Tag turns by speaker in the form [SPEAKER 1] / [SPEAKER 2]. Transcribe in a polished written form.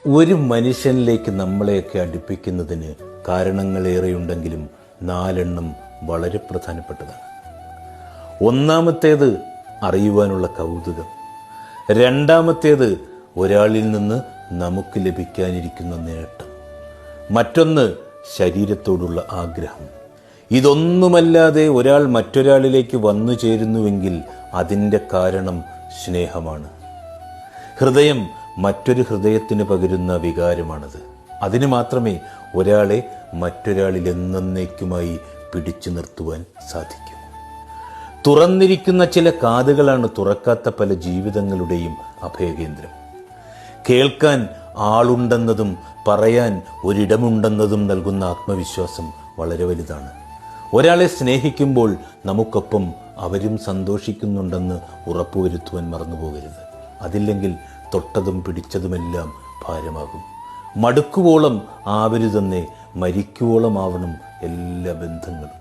[SPEAKER 1] ഒരു മനുഷ്യനിലേക്ക് നമ്മളെയൊക്കെ അടുപ്പിക്കുന്നതിന് കാരണങ്ങളേറെയുണ്ടെങ്കിലും 4 വളരെ പ്രധാനപ്പെട്ടതാണ്. ഒന്നാമത്തേത് അറിയുവാനുള്ള കൗതുകം. രണ്ടാമത്തേത് ഒരാളിൽ നിന്ന് നമുക്ക് ലഭിക്കാനിരിക്കുന്ന നേട്ടം. മറ്റൊന്ന് ശരീരത്തോടുള്ള ആഗ്രഹം. ഇതൊന്നുമല്ലാതെ ഒരാൾ മറ്റൊരാളിലേക്ക് വന്നു ചേരുന്നുവെങ്കിൽ അതിൻ്റെ കാരണം സ്നേഹമാണ്. ഹൃദയം മറ്റൊരു ഹൃദയത്തിന് പകരുന്ന വികാരമാണത്. അതിന് മാത്രമേ ഒരാളെ മറ്റൊരാളിൽ എന്നേക്കുമായി പിടിച്ചു നിർത്തുവാൻ സാധിക്കൂ. തുറന്നിരിക്കുന്ന ചില കാതുകളാണ് തുറക്കാത്ത പല ജീവിതങ്ങളുടെയും അഭയകേന്ദ്രം. കേൾക്കാൻ ആളുണ്ടെന്നതും പറയാൻ ഒരിടമുണ്ടെന്നതും നൽകുന്ന ആത്മവിശ്വാസം വളരെ വലുതാണ്. ഒരാളെ സ്നേഹിക്കുമ്പോൾ നമുക്കൊപ്പം അവരും സന്തോഷിക്കുന്നുണ്ടെന്ന് ഉറപ്പുവരുത്തുവാൻ മറന്നുപോകരുത്. അതില്ലെങ്കിൽ തൊട്ടതും പിടിച്ചതുമെല്ലാം ഭാരമാകും. മടുക്കുവോളം ആവരുതെന്നേ മരിക്കുവോളം ആവണം എല്ലാ ബന്ധങ്ങളും.